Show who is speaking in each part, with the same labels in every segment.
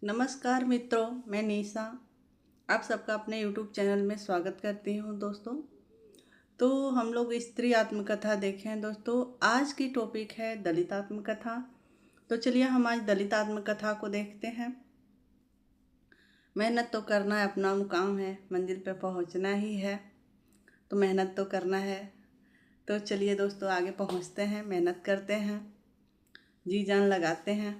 Speaker 1: नमस्कार मित्रों, मैं निशा आप सबका अपने यूट्यूब चैनल में स्वागत करती हूँ। दोस्तों, तो हम लोग स्त्री आत्मकथा देखे हैं। दोस्तों, आज की टॉपिक है दलित आत्मकथा। तो चलिए हम आज दलित आत्मकथा को देखते हैं। मेहनत तो करना है, अपना मुकाम है, मंजिल पे पहुँचना ही है, तो मेहनत तो करना है। तो चलिए दोस्तों आगे पहुँचते हैं, मेहनत करते हैं, जी जान लगाते हैं।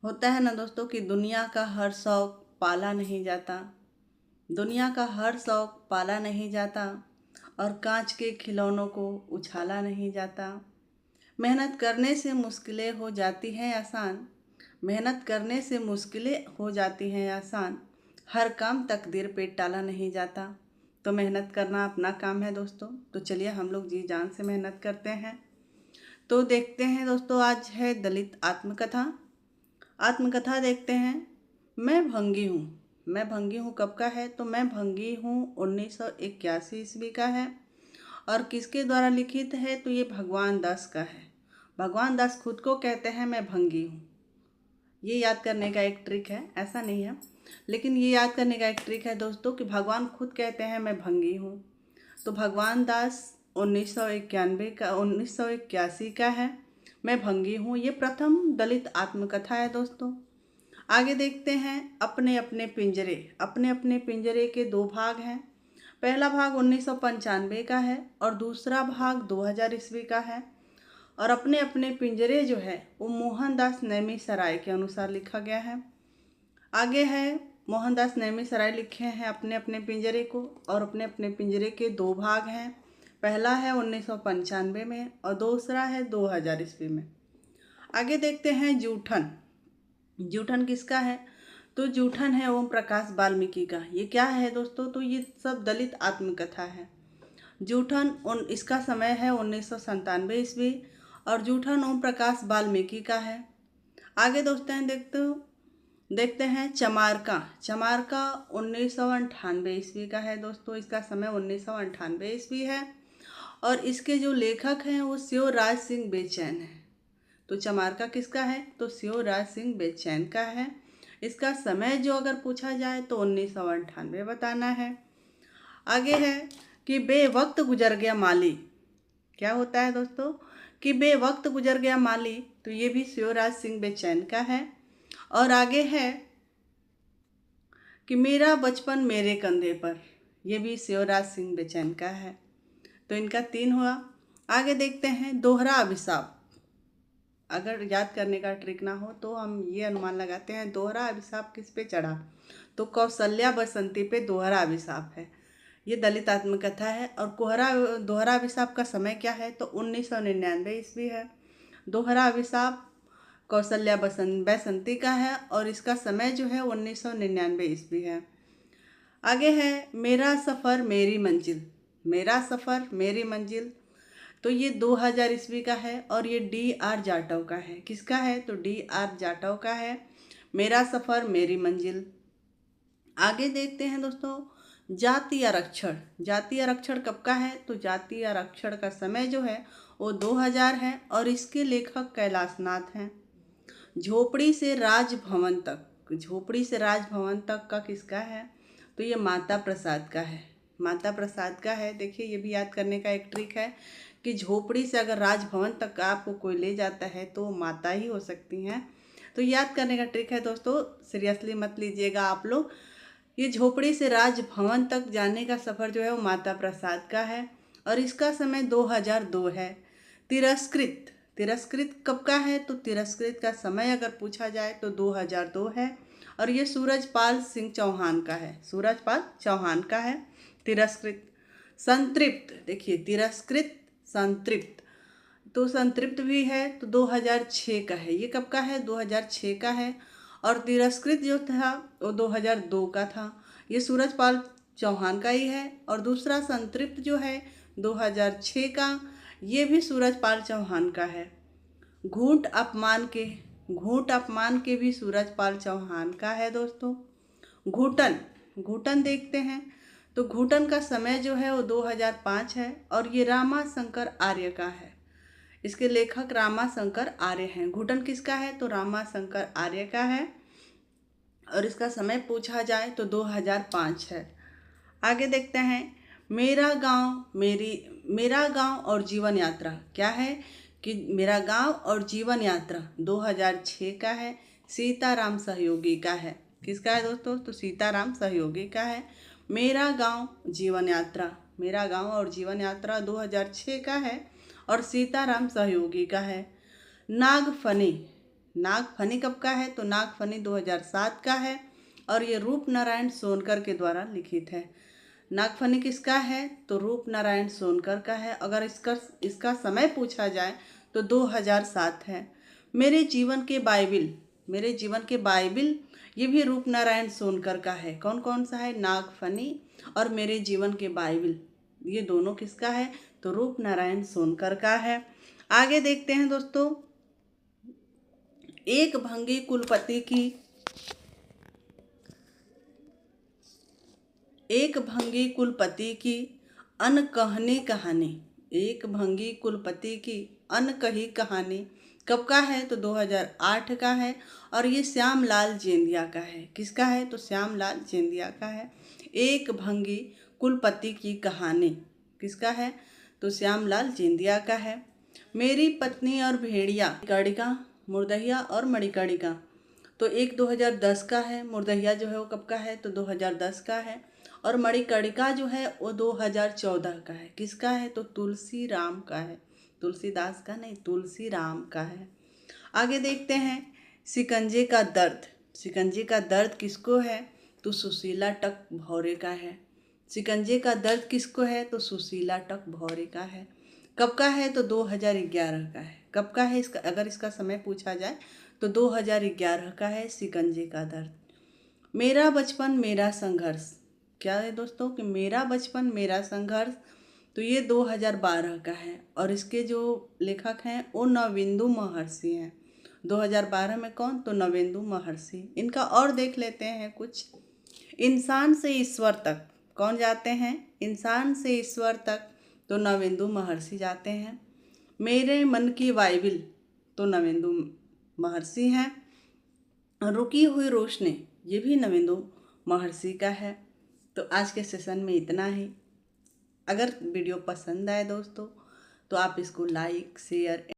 Speaker 1: होता है ना दोस्तों कि दुनिया का हर शौक पाला नहीं जाता, दुनिया का हर शौक पाला नहीं जाता, और कांच के खिलौनों को उछाला नहीं जाता। मेहनत करने से मुश्किलें हो जाती हैं आसान, मेहनत करने से मुश्किलें हो जाती हैं आसान, हर काम तकदीर पे टाला नहीं जाता। तो मेहनत करना अपना काम है दोस्तों। तो चलिए हम लोग जी जान से मेहनत करते हैं। तो देखते हैं दोस्तों, आज है दलित आत्मकथा। आत्मकथा देखते हैं। मैं भंगी हूँ। मैं भंगी हूँ कब का है? तो मैं भंगी हूँ 1981 ईस्वी का है। और किसके द्वारा लिखित है? तो ये भगवान दास का है। भगवान दास खुद को कहते हैं मैं भंगी हूँ। ये याद करने का एक ट्रिक है, ऐसा नहीं है, लेकिन ये याद करने का एक ट्रिक है दोस्तों कि भगवान खुद कहते हैं मैं भंगी हूँ। तो भगवान दास 1991 का 1981 का है। मैं भंगी हूँ, ये प्रथम दलित आत्मकथा है दोस्तों। आगे देखते हैं। अपने अपने पिंजरे। अपने अपने पिंजरे के दो भाग हैं। पहला भाग 1995 का है और दूसरा भाग 2000 ईस्वी का है। और अपने अपने पिंजरे जो है वो मोहनदास नेमी सराय के अनुसार लिखा गया है। आगे है, मोहनदास नेमी सराय लिखे हैं अपने अपने पिंजरे को, और अपने अपने पिंजरे के दो भाग हैं। पहला है 1995 में और दूसरा है 2000 ईस्वी में। आगे देखते हैं जूठन। जूठन किसका है? तो जूठन है ओम प्रकाश वाल्मीकि का। ये क्या है दोस्तों? तो ये सब दलित आत्मकथा है। जूठन इसका समय है 1997 ईस्वी और जूठन ओम प्रकाश वाल्मीकि का है। आगे दोस्तों देखते हैं चमारका। चमारका 1998 ईस्वी का है दोस्तों। इसका समय 1998 ईस्वी है और इसके जो लेखक हैं वो शिवराज सिंह बेचैन है। तो चमारका किसका है? तो शिवराज सिंह बेचैन का है। इसका समय जो अगर पूछा जाए तो 1998 बताना है। आगे है कि बेवक्त गुजर गया माली। क्या होता है दोस्तों? कि बेवक्त गुजर गया माली, तो ये भी शिवराज सिंह बेचैन का है। और आगे है कि मेरा बचपन मेरे कंधे पर, ये भी शिवराज सिंह बेचैन का है। तो इनका 3 हुआ। आगे देखते हैं दोहरा अभिशाप। अगर याद करने का ट्रिक ना हो तो हम ये अनुमान लगाते हैं दोहरा अभिशाप किस पे चढ़ा, तो कौशल्या बसंती पे दोहरा अभिशाप है। ये दलित आत्मकथा है। और दोहरा अभिशाप का समय क्या है? तो 1999 ईस्वी है। दोहरा अभिशाप कौशल्या बसंती का है और इसका समय जो है 1999 ईस्वी है। आगे है मेरा सफ़र मेरी मंजिल। मेरा सफ़र मेरी मंजिल, तो ये 2000 ईस्वी का है और ये D.R. जाटव का है। किसका है? तो D.R. जाटव का है। मेरा सफ़र मेरी मंजिल। आगे देखते हैं दोस्तों जाति आरक्षण। जाति आरक्षण कब का है? तो जाति आरक्षण का समय जो है वो 2000 है और इसके लेखक कैलाशनाथ हैं। झोपड़ी से राजभवन तक। झोपड़ी से राजभवन तक का किसका है? तो ये माता प्रसाद का है। माता प्रसाद का है। देखिए ये भी याद करने का एक ट्रिक है कि झोपड़ी से अगर राजभवन तक आपको कोई ले जाता है तो माता ही हो सकती हैं। तो याद करने का ट्रिक है दोस्तों, सीरियसली मत लीजिएगा आप लोग। ये झोपड़ी से राजभवन तक जाने का सफ़र जो है वो माता प्रसाद का है और इसका समय 2002 है। तिरस्कृत। तिरस्कृत कब का है? तो तिरस्कृत का समय अगर पूछा जाए तो 2002 है और ये सूरजपाल सिंह चौहान का है। सूरजपाल चौहान का है तिरस्कृत। संतृप्त, देखिए तिरस्कृत संतृप्त, तो संतृप्त भी है तो 2006 का है। ये कब का है? 2006 का है। और तिरस्कृत जो था वो 2002 का था। ये सूरजपाल चौहान का ही है। और दूसरा संतृप्त जो है 2006 का, ये भी सूरजपाल चौहान का है। घूंट अपमान के। घूंट अपमान के भी सूरजपाल चौहान का है दोस्तों। घूटन। घूटन देखते हैं तो घूटन का समय जो है वो 2005 है और ये रामा शंकर आर्य का है। इसके लेखक रामाशंकर आर्य हैं। घुटन किसका है? तो रामाशंकर आर्य का है। और इसका समय पूछा जाए तो 2005 है। आगे देखते हैं, मेरा गांव और जीवन यात्रा क्या है कि मेरा गांव और जीवन यात्रा 2006 का है, सीताराम सहयोगी का है। किसका है दोस्तों? तो सीताराम सहयोगी का है। मेरा गांव और जीवन यात्रा 2006 का है और सीताराम सहयोगी का है। नागफनी कब का है? तो नागफनी 2007 का है और ये रूप नारायण सोनकर के द्वारा लिखित है। नागफनी किसका है? तो रूप नारायण सोनकर का है। अगर इसका समय पूछा जाए तो 2007 है। मेरे जीवन के बाइबिल ये भी रूप नारायण सोनकर का है। कौन कौन सा है? नागफनी और मेरे जीवन के बाइबिल, ये दोनों किसका है? तो रूप नारायण सोनकर का है। आगे देखते हैं दोस्तों, एक भंगी कुलपति की अनकही कहानी कब का है? तो 2008 का है और ये श्यामलाल जेंदिया का है। किसका है? तो श्यामलाल जेंदिया का है। एक भंगी कुलपति की कहानी किसका है? तो श्यामलाल जेंदिया का है। मेरी पत्नी और भेड़िया, मुर्दहिया और मणिकर्णिका, तो एक 2010 का है। मुर्दहिया जो है वो कब का है? तो 2010 का है। और मणिकर्णिका जो है वो 2014 का है। किसका है? तो तुलसी राम का है। तुलसीदास का नहीं, तुलसी राम का है। आगे देखते हैं, शिकंजे का दर्द किसको है? तो सुशीला टक भौरे का है। शिकंजे का दर्द किसको है? तो सुशीला टक भौरे का है। कब का है? तो 2011 का है। कब का है इसका? अगर इसका समय पूछा जाए तो 2011 का है शिकंजे का दर्द। मेरा बचपन मेरा संघर्ष क्या है दोस्तों? कि मेरा बचपन मेरा संघर्ष, तो ये 2012 का है और इसके जो लेखक हैं वो नवेंदु महर्षि हैं। 2012 में कौन? तो नवेंदु महर्षि। इनका और देख लेते हैं कुछ। इंसान से ईश्वर तक कौन जाते हैं? इंसान से ईश्वर तक तो नवेंदु महर्षि जाते हैं। मेरे मन की बाइबिल तो नवेंदु महर्षि हैं। रुकी हुई रोशनी ये भी नवेंदु महर्षि का है। तो आज के सेशन में इतना ही। अगर वीडियो पसंद आए दोस्तों तो आप इसको लाइक शेयर